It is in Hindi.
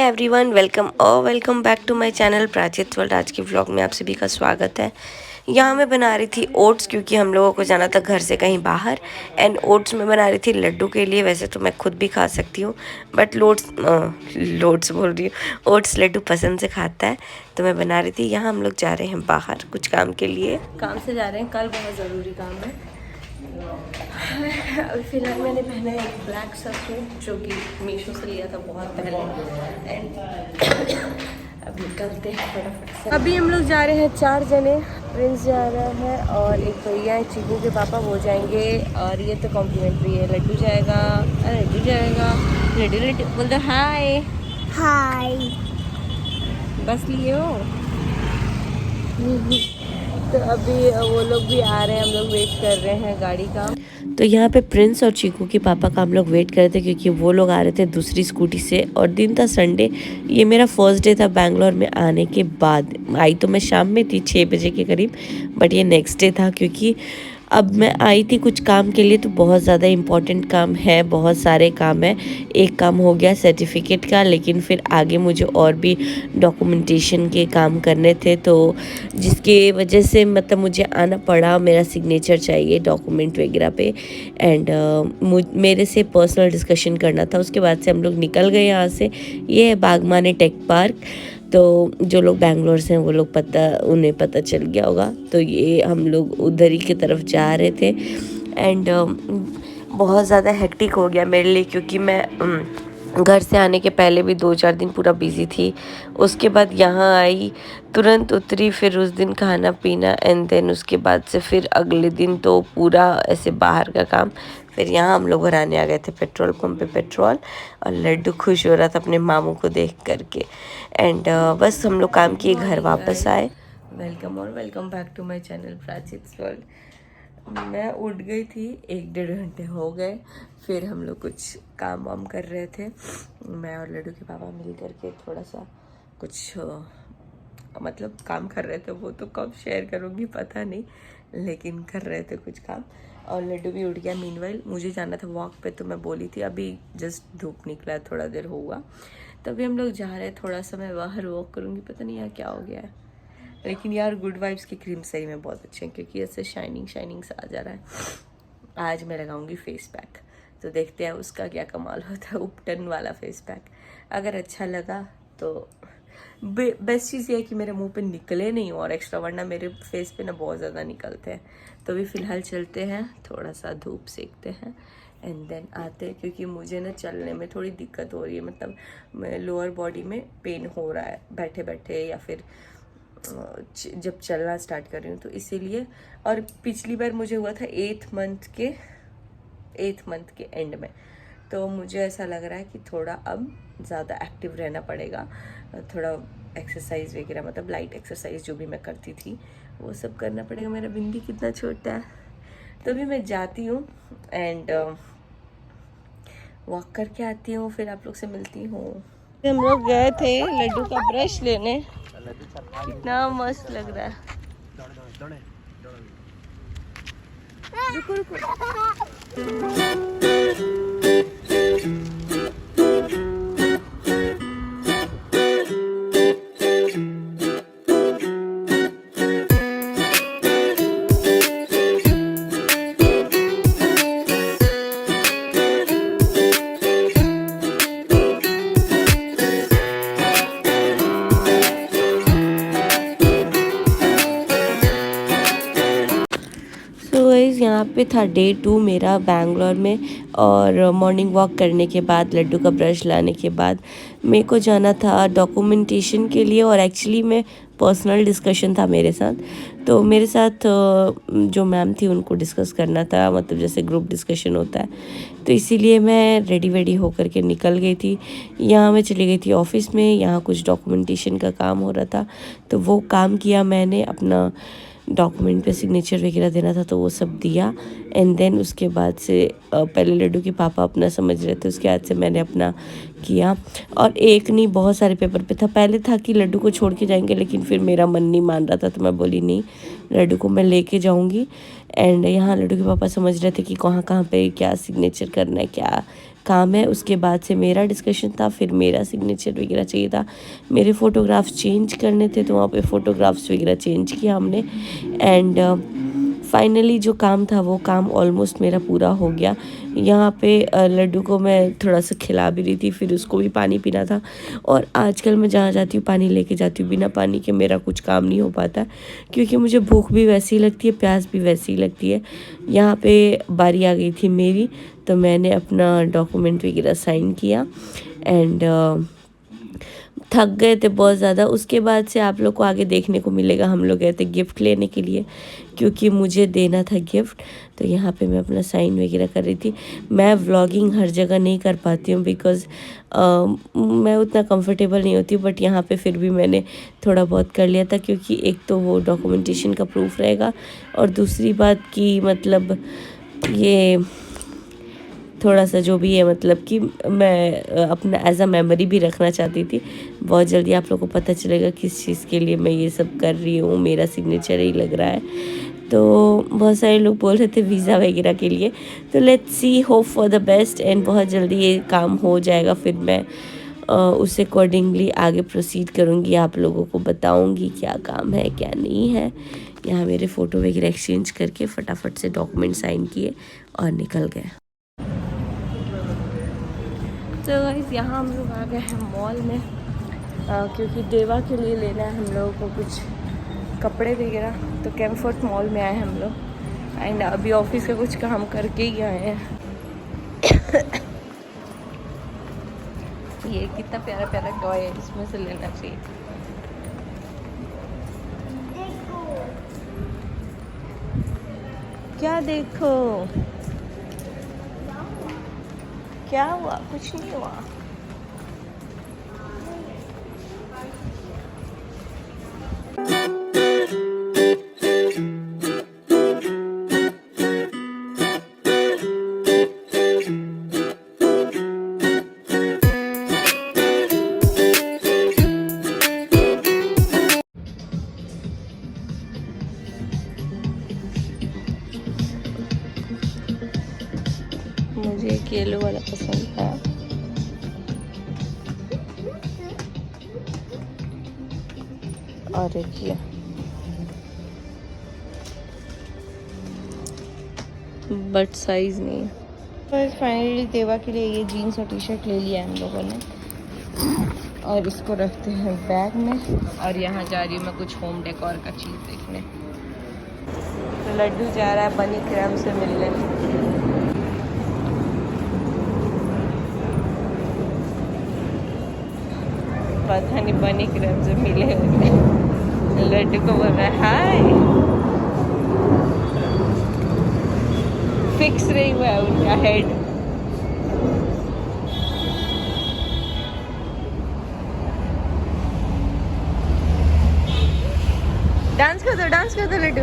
Everyone, welcome back to my channel Prachit world. आज की व्लॉग में आप सभी का स्वागत है। यहाँ मैं बना रही थी ओट्स क्योंकि हम लोगों को जाना था घर से कहीं बाहर। एंड ओट्स में बना रही थी लड्डू के लिए। वैसे तो मैं खुद भी खा सकती हूँ बट लोट्स बोल रही हूँ, ओट्स लड्डू पसंद से खाता है तो मैं बना रही थी। यहाँ हम लोग जा रहे हैं बाहर कुछ काम के लिए, काम से जा रहे हैं, कल बहुत ज़रूरी काम है। अभी फिलहाल मैंने पहना है एक ब्लैक सा सूट जो कि मीशो से लिया था बहुत पहले। एंड अब निकलते हैं फटाफट से। अभी हम लोग जा रहे हैं 4 जने। प्रिंस जा रहा है और एक भैया है चीकू के पापा, वो जाएंगे। और ये तो कॉम्प्लीमेंट्री है, लड्डू जाएगा। अरे लड्डू जाएगा, लड्डू बोल दो हाय हाय। बस लिए हो तो अभी वो लोग भी आ रहे हैं, हम लोग वेट कर रहे हैं गाड़ी का। तो यहाँ पे प्रिंस और चीकू के पापा का हम लोग वेट कर रहे थे क्योंकि वो लोग आ रहे थे दूसरी स्कूटी से। और दिन था संडे, ये मेरा फर्स्ट डे था बैंगलोर में आने के बाद। आई तो मैं शाम में थी 6 बजे के करीब, बट ये नेक्स्ट डे था क्योंकि अब मैं आई थी कुछ काम के लिए। तो बहुत ज़्यादा इम्पॉर्टेंट काम है, बहुत सारे काम है। एक काम हो गया सर्टिफिकेट का, लेकिन फिर आगे मुझे और भी डॉक्यूमेंटेशन के काम करने थे, तो जिसके वजह से मतलब मुझे आना पड़ा। मेरा सिग्नेचर चाहिए डॉक्यूमेंट वगैरह पे। एंड मेरे से पर्सनल डिस्कशन करना था। उसके बाद से हम लोग निकल गए यहाँ से। ये है बागमाने टेक पार्क। तो जो लोग बैंगलोर से हैं वो लोग उन्हें पता चल गया होगा। तो ये हम लोग उधर ही की तरफ जा रहे थे। एंड बहुत ज़्यादा हेक्टिक हो गया मेरे लिए क्योंकि मैं घर से आने के पहले भी 2-4 दिन पूरा बिजी थी। उसके बाद यहाँ आई, तुरंत उतरी, फिर उस दिन खाना पीना, एंड देन उसके बाद से फिर अगले दिन तो पूरा ऐसे बाहर का काम। फिर यहाँ हम लोग भराने आ गए थे पेट्रोल पंप पे पेट्रोल। और लड्डू खुश हो रहा था अपने मामू को देख करके। एंड बस हम लोग काम किए, घर वापस आए। Welcome back to my channel Prachit world. मैं उठ गई थी, 1-1.5 घंटे हो गए। फिर हम लोग कुछ काम वाम कर रहे थे, मैं और लड्डू के पापा मिल करके थोड़ा सा कुछ मतलब काम कर रहे थे। वो तो कब शेयर करूँगी पता नहीं, लेकिन कर रहे थे कुछ काम। और लड्डू भी उठ गया। मीनवाइल मुझे जाना था वॉक पे, तो मैं बोली थी अभी जस्ट धूप निकला, थोड़ा देर हुआ। तभी हम लोग जा रहे हैं, थोड़ा सा मैं बाहर वॉक करूँगी। पता नहीं यार क्या हो गया है, लेकिन यार गुड वाइब्स की क्रीम सही में बहुत अच्छे हैं क्योंकि ऐसे शाइनिंग सा आ जा रहा है। आज मैं लगाऊंगी फेस पैक, तो देखते हैं उसका क्या कमाल होता है। उपटन वाला फेस पैक अगर अच्छा लगा तो बेस्ट चीज़ ये है कि मेरे मुंह पे निकले नहीं और एक्स्ट्रा, वरना मेरे फेस पे ना बहुत ज़्यादा निकलते हैं। तो अभी फ़िलहाल चलते हैं, थोड़ा सा धूप सेकते हैं एंड देन आते हैं क्योंकि मुझे ना चलने में थोड़ी दिक्कत हो रही है। मतलब लोअर बॉडी में पेन हो रहा है बैठे बैठे या फिर जब चलना स्टार्ट कर रही हूँ, तो इसीलिए। और पिछली बार मुझे हुआ था 8th मंथ के एंड में। तो मुझे ऐसा लग रहा है कि थोड़ा अब ज़्यादा एक्टिव रहना पड़ेगा, थोड़ा एक्सरसाइज वगैरह, मतलब लाइट एक्सरसाइज जो भी मैं करती थी वो सब करना पड़ेगा। मेरा बिंदी कितना छोटा है। तो अभी मैं जाती हूँ एंड वॉक करके आती हूँ, फिर आप लोग से मिलती हूँ। हम लोग गए थे लड्डू का ब्रश लेने, कितना मस्त लग रहा है। रुको रुको। यहाँ पे था डे 2 मेरा बैंगलोर में। और मॉर्निंग वॉक करने के बाद, लड्डू का ब्रश लाने के बाद, मेरे को जाना था डॉक्यूमेंटेशन के लिए। और एक्चुअली में पर्सनल डिस्कशन था मेरे साथ। तो मेरे साथ जो मैम थी उनको डिस्कस करना था, मतलब जैसे ग्रुप डिस्कशन होता है। तो इसीलिए मैं रेडी वेडी होकर के निकल गई थी। यहाँ मैं चली गई थी ऑफिस में, यहाँ कुछ डॉक्यूमेंटेशन का काम हो रहा था, तो वो काम किया मैंने। अपना डॉक्यूमेंट पे सिग्नेचर वगैरह देना था तो वो सब दिया। एंड देन उसके बाद से पहले लड्डू के पापा अपना समझ रहे थे, उसके बाद से मैंने अपना किया। और एक नहीं, बहुत सारे पेपर पे था। पहले था कि लड्डू को छोड़ के जाएंगे, लेकिन फिर मेरा मन नहीं मान रहा था, तो मैं बोली नहीं, लड्डू को मैं लेके जाऊंगी। एंड यहाँ लड्डू के पापा समझ रहे थे कि कहाँ कहाँ पे क्या सिग्नेचर करना है, क्या काम है। उसके बाद से मेरा डिस्कशन था, फिर मेरा सिग्नेचर वगैरह चाहिए था, मेरे फ़ोटोग्राफ्स चेंज करने थे, तो वहाँ पे फ़ोटोग्राफ्स वगैरह चेंज किया हमने। एंड फाइनली जो काम था वो काम ऑलमोस्ट मेरा पूरा हो गया। यहाँ पे लड्डू को मैं थोड़ा सा खिला भी रही थी, फिर उसको भी पानी पीना था। और आजकल मैं जहाँ जाती हूँ पानी लेके जाती हूँ, बिना पानी के मेरा कुछ काम नहीं हो पाता, क्योंकि मुझे भूख भी वैसी ही लगती है, प्यास भी वैसी ही लगती है। यहाँ पे बारी आ गई थी मेरी, तो मैंने अपना डॉक्यूमेंट वगैरह साइन किया एंड थक गए थे बहुत ज़्यादा। उसके बाद से आप लोग को आगे देखने को मिलेगा, हम लोग गए थे गिफ्ट लेने के लिए, क्योंकि मुझे देना था गिफ्ट। तो यहाँ पे मैं अपना साइन वगैरह कर रही थी। मैं व्लॉगिंग हर जगह नहीं कर पाती हूँ, बिकॉज़ मैं उतना कंफर्टेबल नहीं होती, बट यहाँ पे फिर भी मैंने थोड़ा बहुत कर लिया था, क्योंकि एक तो वो डॉक्यूमेंटेशन का प्रूफ रहेगा, और दूसरी बात कि मतलब ये थोड़ा सा जो भी है, मतलब कि मैं अपना एज अ मेमोरी भी रखना चाहती थी। बहुत जल्दी आप लोगों को पता चलेगा किस चीज़ के लिए मैं ये सब कर रही हूँ, मेरा सिग्नेचर ही लग रहा है। तो बहुत सारे लोग बोल रहे थे वीज़ा वगैरह के लिए, तो let's see, hope for the best, and बहुत जल्दी ये काम हो जाएगा, फिर मैं उस अकॉर्डिंगली आगे प्रोसीड करूँगी, आप लोगों को बताऊँगी क्या काम है क्या नहीं है। यहाँ मेरे फ़ोटो वगैरह एक्सचेंज करके फटाफट से डॉक्यूमेंट साइन किए और निकल गए। तो गाइस यहाँ हम लोग आ गए हैं मॉल में, क्योंकि देवा के लिए लेना है हम लोगों को कुछ कपड़े वगैरह। तो कैम्फर्ट मॉल में आए हैं हम लोग, एंड अभी ऑफिस का कुछ काम करके ही आए हैं। ये कितना प्यारा प्यारा टॉय है, इसमें से लेना चाहिए। क्या देखो, क्या हुआ? कुछ नहीं हुआ। मुझे एक येलो वाला पसंद है। और एक ये, बट साइज नहीं है। बस फाइनली देवा के लिए ये जीन्स और टी शर्ट ले लिया हम लोगों ने, और इसको रखते हैं बैग में। और यहाँ जा रही हूँ मैं कुछ होम डेकोर का चीज़ देखने। तो लड्डू जा रहा है बनी क्रम से मिलने। पता नहीं बनी क्रम से मिले लड्डू को बोल रहा है हाय। फिक्स नहीं हुआ है उनका हेड। डांस कर दो लड्डू।